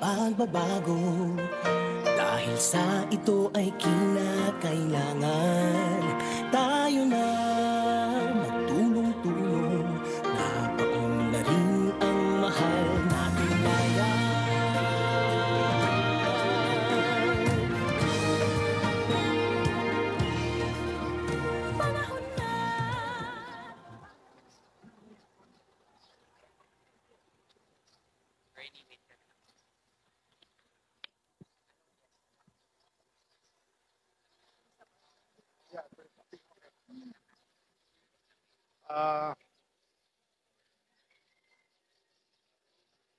pagbabago. Dahil sa ito ay kinakailangan tayo na magtulong-tulong na paunlarin ang mahal nating bayan. Panahon na.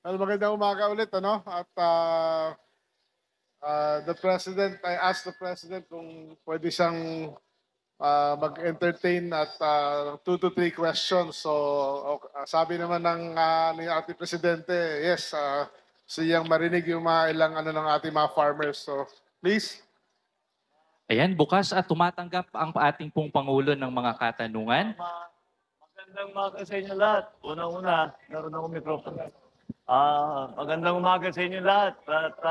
Magandang umaga ulit, ano? At I asked the President kung pwede siyang mag-entertain at 2 to 3 questions. So, sabi naman ng ating Presidente, yes, siyang marinig yung mga ilang ng ating mga farmers. So, please. Ayan, bukas at tumatanggap ang ating pong Pangulo ng mga katanungan. Magandang umaga sa inyo lahat. Unang-una, naroon ako mikropono. Magandang umaga sa inyo lahat. At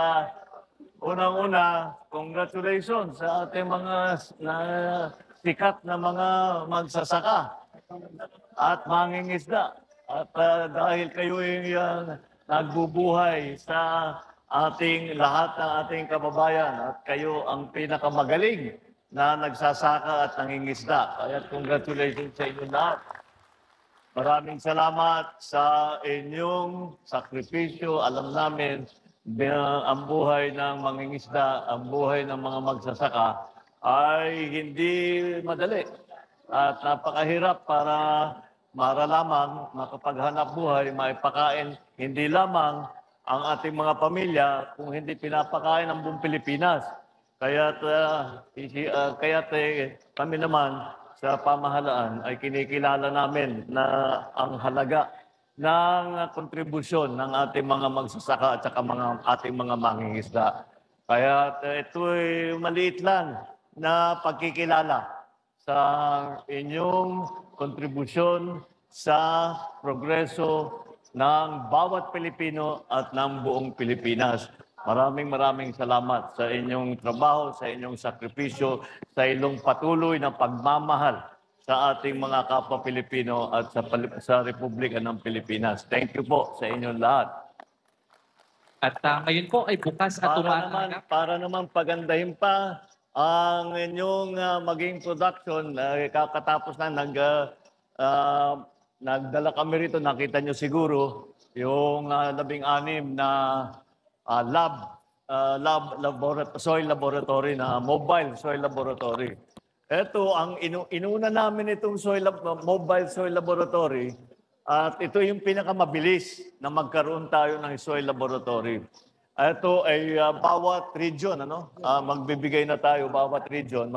unang-una, congratulations sa ating mga sikat na mga magsasaka at mangingisda. At dahil kayo yung nagbubuhay sa ating lahat ng ating kababayan at kayo ang pinakamagaling na nagsasaka at nangingisda. Kaya congratulations sa inyo lahat. Maraming salamat sa inyong sakripisyo. Alam namin ang buhay ng mangingisda, ang buhay ng mga magsasaka ay hindi madali at napakahirap para lamang makapaghanap buhay, maipakain hindi lamang ang ating mga pamilya kung hindi pinapakain ang buong Pilipinas. Kaya't kami naman sa pamahalaan ay kinikilala namin na ang halaga ng kontribusyon ng ating mga magsasaka at saka ating mga mangingisda. Kaya ito ay maliit lang na pagkikilala sa inyong kontribusyon sa progreso ng bawat Pilipino at ng buong Pilipinas. Maraming salamat sa inyong trabaho, sa inyong sakripisyo, sa inyong patuloy na pagmamahal sa ating mga kapwa Pilipino at sa Republika ng Pilipinas. Thank you po sa inyong lahat. At ngayon po ay bukas at tumatanggap. Para naman pagandahin pa ang inyong maging production, kakatapos na nagdala kami rito, nakita nyo siguro, yung 16 na soil laboratory na mobile soil laboratory. Ito, ang inuna namin itong mobile soil laboratory at ito yung pinakamabilis na magkaroon tayo ng soil laboratory. Ito ay bawat region, magbibigay na tayo, bawat region,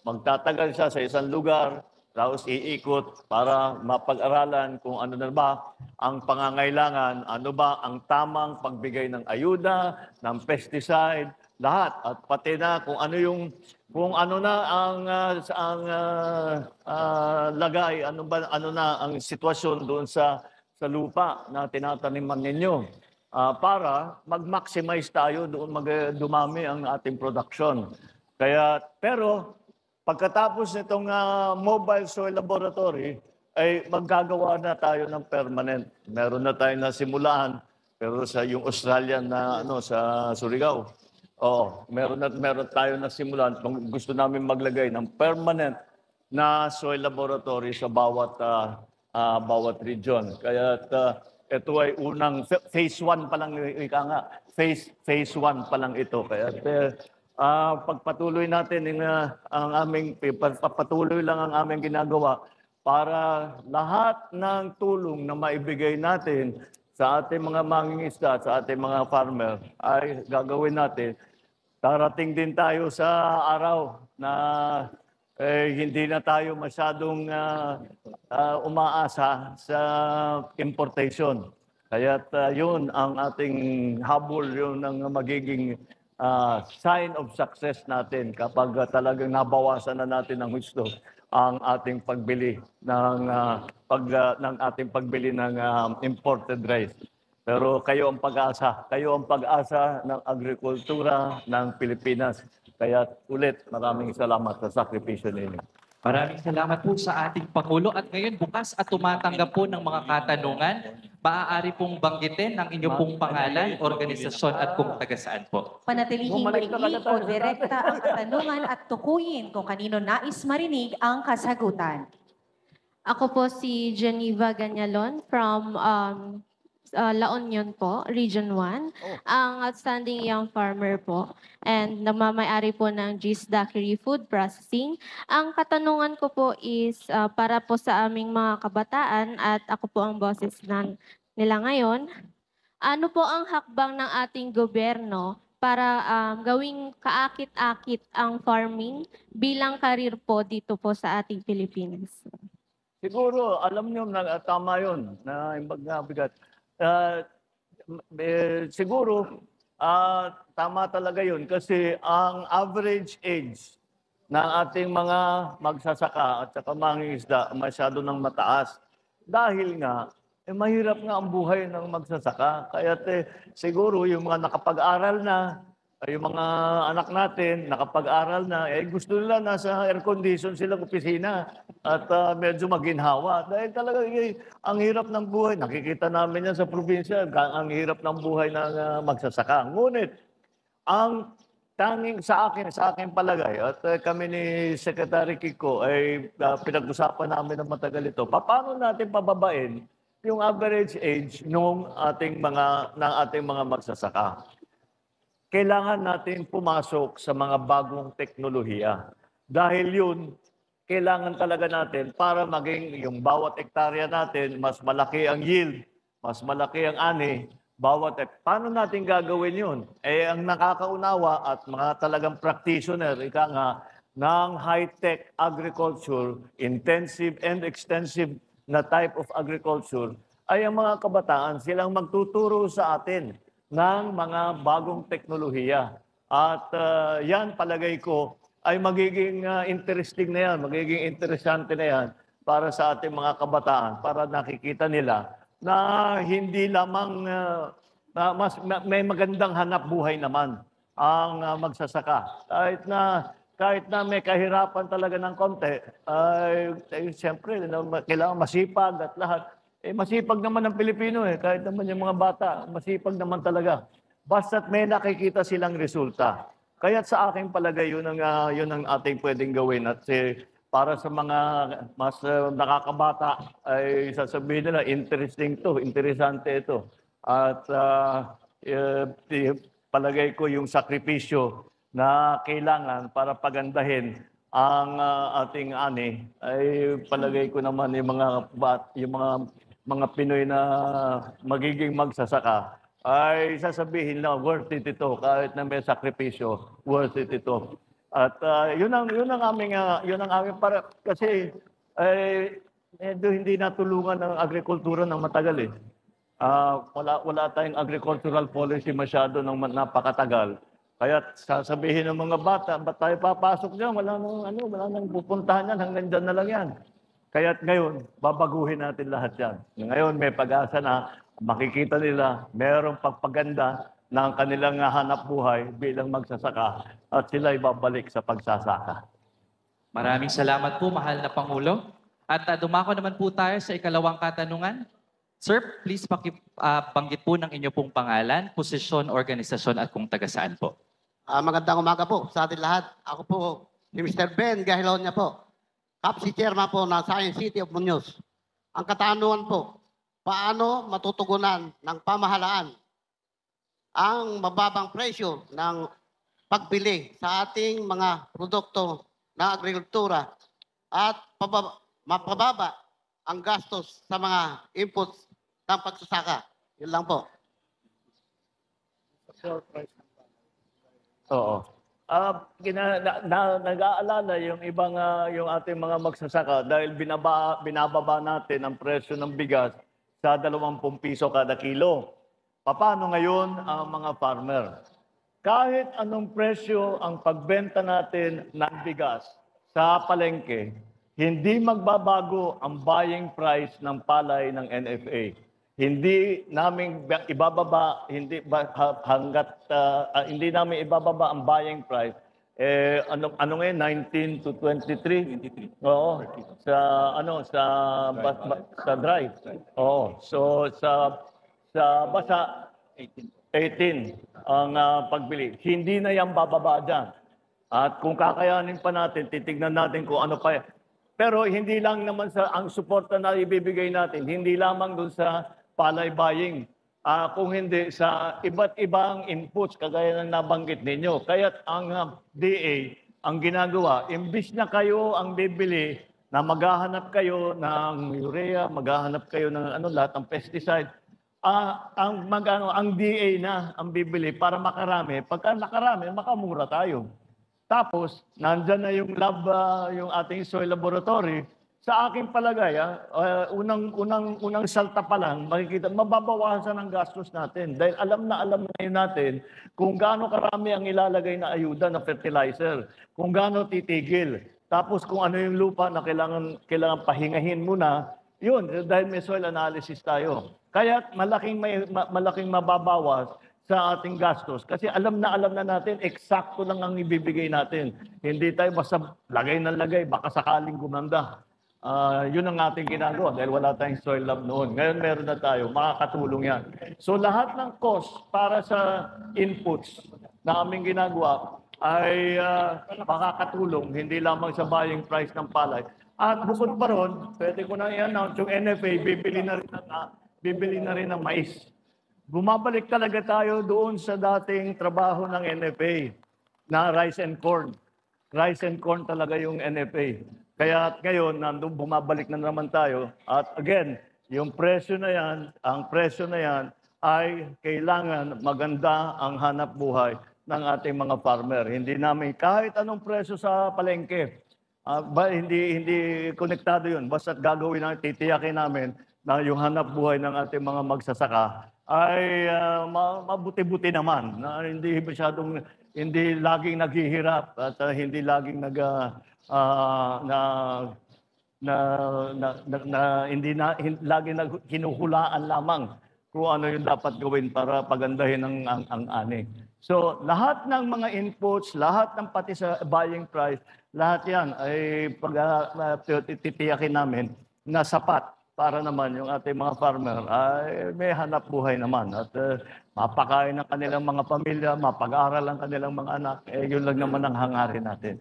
magtatagal siya sa isang lugar, tapos iikot para mapag-aralan kung ano na ba ang pangangailangan, ano ba ang tamang pagbigay ng ayuda, ng pesticide, lahat. At pati na kung ano na ang lagay, ano na ang sitwasyon doon sa lupa na tinataniman ninyo para mag-maximize tayo doon dumami ang ating production. Pero pagkatapos nitong mobile soil laboratory, ay maggagawa na tayo ng permanent. Meron na tayo nasimulan, pero sa yung Australian na sa Surigao. Meron tayo nasimulan. Gusto namin maglagay ng permanent na soil laboratory sa bawat region. Kaya ito ay unang phase 1 pa lang phase 1 pa lang ito. Kaya pagpatuloy natin pagpatuloy lang ang aming ginagawa para lahat ng tulong na maibigay natin sa ating mga mangingisda, sa ating mga farmer ay gagawin natin. Darating din tayo sa araw na hindi na tayo masyadong umaasa sa importation. Kaya't yun ang ating habol, yun ang magiging sign of success natin kapag talagang nabawasan na natin ng husto ang ating pagbili ng imported rice. Pero kayo ang pag-asa. Kayo ang pag-asa ng agrikultura ng Pilipinas. Kaya ulit, maraming salamat sa sakripisyo ninyo. Maraming salamat po sa ating Pangulo. At ngayon, bukas at tumatanggap po ng mga katanungan. Maaari pong banggitin ang inyong pong pangalan, organisasyon at kung taga saan po. Panatilihing Bumalik na maigli tayo o sa direkta ang katanungan at tukuyin kung kanino nais marinig ang kasagutan. Ako po si Geneva Ganyalon from La Union po, Region 1. Ang outstanding young farmer po and nagmamay-ari po ng G's Daiquiri Food Processing. Ang katanungan ko po is para po sa aming mga kabataan at ako po ang boses nila ngayon. Ano po ang hakbang ng ating gobyerno para gawing kaakit-akit ang farming bilang karir po dito po sa ating Pilipinas? Siguro, alam nyo na tama yun, na bigat. Siguro, tama talaga yun kasi ang average age ng ating mga magsasaka at saka mangingisda masyado nang mataas. Dahil nga, mahirap nga ang buhay ng magsasaka. Kaya siguro yung mga nakapag-aral na, yung mga anak natin, nakapag-aral na, gusto nila nasa air condition silang opisina at medyo maginhawa. Dahil talaga ang hirap ng buhay. Nakikita namin yan sa probinsya, ang hirap ng buhay ng magsasaka. Ngunit, ang tanging sa akin palagay, at kami ni Secretary Kiko ay pinag-usapan namin ng matagal ito, paano natin pababain yung average age ng ating mga magsasaka? Kailangan natin pumasok sa mga bagong teknolohiya. Dahil yun, kailangan talaga natin para maging yung bawat hektarya natin, mas malaki ang yield, mas malaki ang ani, paano natin gagawin yun? Ang nakakaunawa at mga talagang practitioner, ika nga, ng high-tech agriculture, intensive and extensive na type of agriculture, ay ang mga kabataan silang magtuturo sa atin ng mga bagong teknolohiya. At yan, palagay ko, ay magiging interesting na yan, magiging interesante na yan para sa ating mga kabataan, para nakikita nila na hindi lamang may magandang hanap buhay naman ang magsasaka. Kahit na may kahirapan talaga ng konti, siyempre, kailangan masipag at lahat. Masipag naman ang Pilipino kahit naman yung mga bata, masipag naman talaga. Basta't may nakikita silang resulta. Kaya sa aking palagay, yun ang ating pwedeng gawin. At para sa mga mas nakakabata, ay sasabihin nila, interesting to, interesante ito. At palagay ko yung sakripisyo na kailangan para pagandahin ang ating ani, ay palagay ko naman yung mga Pinoy na magiging magsasaka ay sasabihin na worth it ito kahit na may sakripisyo, worth it ito. At yun ang aming para kasi hindi natulungan ng agrikultura ng matagal wala tayong agricultural policy masyado ng napakatagal. Kaya sasabihin ng mga bata, ba't tayo papasok diyan? Wala nang pupuntahan yan, hanggang dyan na lang yan. Kaya ngayon, babaguhin natin lahat yan. Ngayon, may pag-asa na makikita nila mayroong pagpaganda ng kanilang hanap buhay bilang magsasaka at sila ibabalik sa pagsasaka. Maraming salamat po, mahal na Pangulo. At dumako naman po tayo sa ikalawang katanungan. Sir, please banggit po ng inyo pong pangalan, posisyon, organisasyon at kung taga saan po. Magandang umaga po sa atin lahat. Ako po si Mr. Ben Gahilonia po. Kapsi Chairman po ng Science City of Muñoz. Ang katanungan po, paano matutugunan ng pamahalaan ang mababang presyo ng pagbili sa ating mga produkto ng agrikultura at mapababa ang gastos sa mga inputs ng pagsasaka. Yun lang po. Oo. Nag-aalala yung yung ating mga magsasaka dahil binababa natin ang presyo ng bigas sa 20 piso kada kilo. Paano ngayon ang mga farmer? Kahit anong presyo ang pagbenta natin ng bigas sa palengke, hindi magbabago ang buying price ng palay ng NFA. hindi namin ibababa, hindi namin ibababa ang buying price. Ano ngayon, 19 to 23? 23. Oo. Sa dry. Oo. So sa basa 18 ang pagbili. Hindi na yan bababa dyan. At kung kakayanin pa natin, titignan natin kung ano pa. Pero hindi lang naman ang suporta na ibibigay natin, hindi lamang dun sa palay buying. Kung hindi sa iba't ibang inputs kagaya ng nabanggit ninyo. Kaya't ang DA, ang ginagawa, imbis na kayo ang bibili, na maghahanap kayo ng urea, maghahanap kayo ng lahat ng pesticide, ang DA na ang bibili para makarami. Pagka nakarami, makamura tayo. Tapos, nandyan na yung lab, yung ating soil laboratory. Sa aking palagay, unang salta pa lang, makikita, mababawasan ang gastos natin. Dahil alam na ngayon natin kung gaano karami ang ilalagay na ayuda na fertilizer, kung gaano titigil. Tapos kung ano yung lupa na kailangan pahingahin muna, yun, dahil may soil analysis tayo. Kaya malaking mababawas sa ating gastos. Kasi alam na natin, eksakto lang ang ibibigay natin. Hindi tayo basta lagay ng lagay, baka sakaling gumanda. Yun ang ating ginagawa dahil wala tayong soil lab noon. Ngayon meron na tayo, makakatulong yan. So lahat ng cost para sa inputs na aming ginagawa ay makakatulong, hindi lamang sa buying price ng palay. At bukod pa ron, pwede ko na i-announce, yung NFA, bibili na rin ng mais. Bumabalik talaga tayo doon sa dating trabaho ng NFA na rice and corn. Rice and corn talaga yung NFA. Kaya ngayon, bumabalik na naman tayo. At again, yung presyo na yan, ang presyo na yan ay kailangan maganda ang hanap buhay ng ating mga farmer. Hindi namin kahit anong presyo sa palengke, hindi konektado yun. Basta gagawin namin, titiyakin namin na yung hanap buhay ng ating mga magsasaka ay mabuti-buti naman. Na hindi laging naghihirap at hindi laging hindi lagi hinuhulaan lamang kung ano yung dapat gawin para pagandahin ang ani. So lahat ng mga inputs, lahat ng pati sa buying price, lahat yan ay titiyakin namin na sapat para naman yung ating mga farmer ay may hanap buhay naman at mapakain ng kanilang mga pamilya, mapag-aral ang kanilang mga anak. Yun lang naman ang hangarin natin.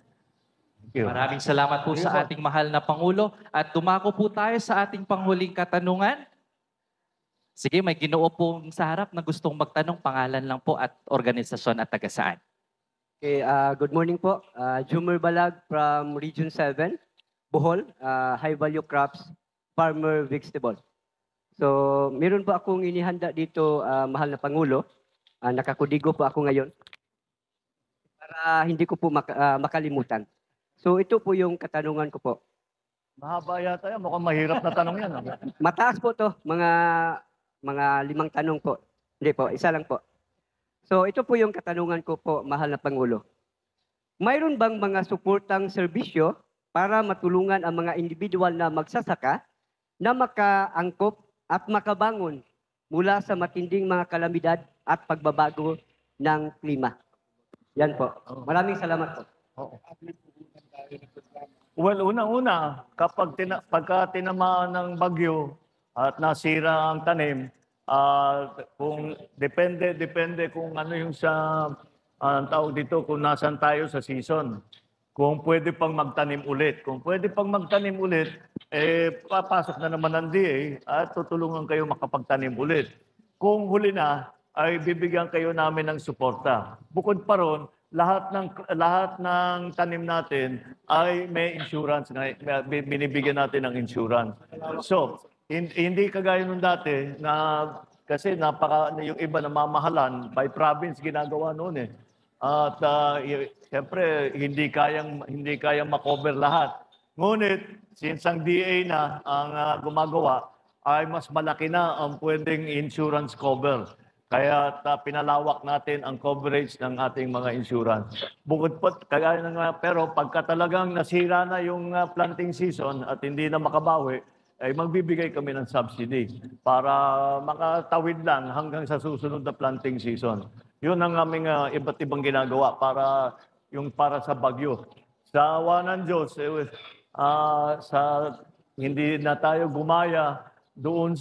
Maraming salamat po sa ating mahal na Pangulo at dumako po tayo sa ating panghuling katanungan. Sige, may ginoo po sa harap na gustong magtanong, pangalan lang po at organisasyon at taga saan. Okay, good morning po. Jumar Balag from Region 7, Bohol, High Value Crops, Farmer Vegetable. So, meron po akong inihanda dito, mahal na Pangulo. Nakakudigo po ako ngayon para hindi ko po makalimutan. So, ito po yung katanungan ko po. Mahaba yata yan. Mukhang mahirap na tanong yan. Mataas po to, mga 5 tanong po. Hindi po, isa lang po. So, ito po yung katanungan ko po, mahal na Pangulo. Mayroon bang mga suportang serbisyo para matulungan ang mga individual na magsasaka na makaangkop at makabangon mula sa matinding mga kalamidad at pagbabago ng klima? Yan po. Maraming salamat po. Well, unang-una, pagka tinamaan ng bagyo at nasira ang tanim, kung depende kung ano yung tawag dito, kung nasan tayo sa season. Kung pwede pang magtanim ulit. Kung pwede pang magtanim ulit, papasok na naman ng DA at tutulungan kayo makapagtanim ulit. Kung huli na, ay bibigyan kayo namin ng suporta. Bukod pa ron, lahat ng tanim natin ay may insurance, binibigyan natin ng insurance. So, hindi kagaya nung dati na kasi yung iba na mamahalan by province ginagawa noon eh. At siyempre hindi kayang makover lahat. Ngunit since ang DA na ang gumagawa ay mas malaki na ang pwedeng insurance cover. Kaya pinalawak natin ang coverage ng ating mga insurance. Bukod po, pero pagka talagang nasira na yung planting season at hindi na makabawi, ay magbibigay kami ng subsidy para makatawid lang hanggang sa susunod na planting season. Yun ang aming iba't ibang ginagawa para sa bagyo. Sa awa ng Diyos, hindi na tayo gumaya doon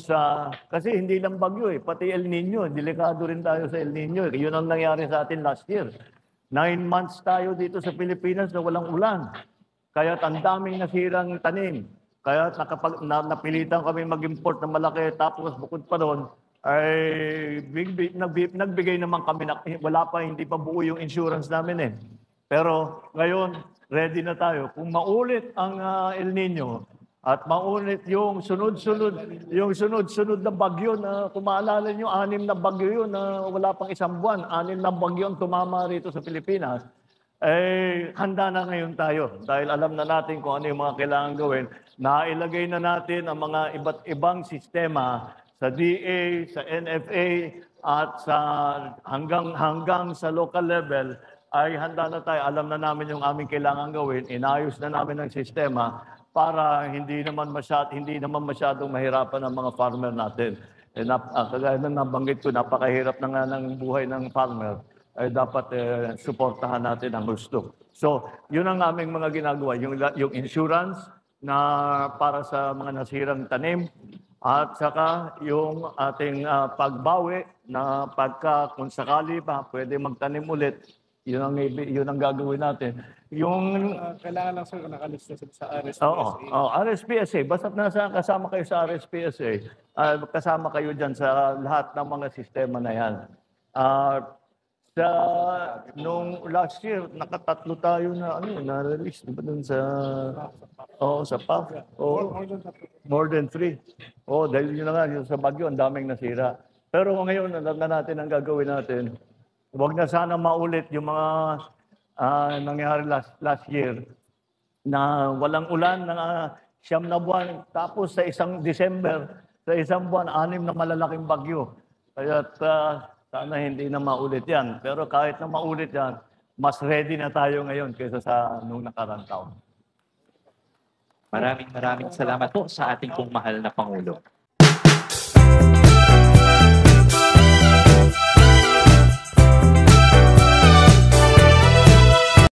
kasi hindi lang bagyo pati El Nino, delikado rin tayo sa El Nino. Yun ang nangyari sa atin last year. 9 months tayo dito sa Pilipinas na walang ulan. Kaya ang daming nasirang tanim. Kaya napilitan kami mag-import ng malaki. Tapos bukod pa doon, ay nagbigay naman kami na hindi pa buo yung insurance namin Pero ngayon, ready na tayo. Kung maulit ang El Nino, at maulit yung sunod-sunod na bagyo na kung maalala nyo, 6 na bagyo yun na wala pang 1 buwan. 6 na bagyo ang tumama rito sa Pilipinas. Handa na ngayon tayo dahil alam na natin kung ano yung mga kailangan gawin. Nailagay na natin ang mga iba't ibang sistema sa DA, sa NFA at hanggang sa local level ay handa na tayo. Alam na namin yung aming kailangan gawin. Inayos na namin ang sistema para hindi naman masyadong mahirapan ang mga farmer natin. Kagaya na nabanggit ko, napakahirap na nga ng buhay ng farmer. Ay dapat suportahan natin ang gusto. So, yun ang aming mga ginagawa. Yung insurance na para sa mga nasirang tanim at saka yung ating pagbawi na kung sakali pa pwede magtanim ulit. Yun ang gagawin natin. Kailangan lang sir nakalista sa RSPSA. Oo, RSPSA. Basta kasama kayo sa RSPSA, kasama kayo dyan sa lahat ng mga sistema na yan. Nung last year, nakatatlo tayo na-release. Diba dun sa PAF? More than 3. Dahil yun na nga, yung sa bagyo, ang daming nasira. Pero ngayon, alam na natin ang gagawin natin. Huwag na sana maulit yung mga nangyari last year na walang ulan na 9 na buwan. Tapos sa isang December, sa isang buwan, 6 na malalaking bagyo. Kaya sana hindi na maulit yan. Pero kahit na maulit yan, mas ready na tayo ngayon kaysa sa nung nakarang taon. Maraming salamat po sa ating pong mahal na Pangulo.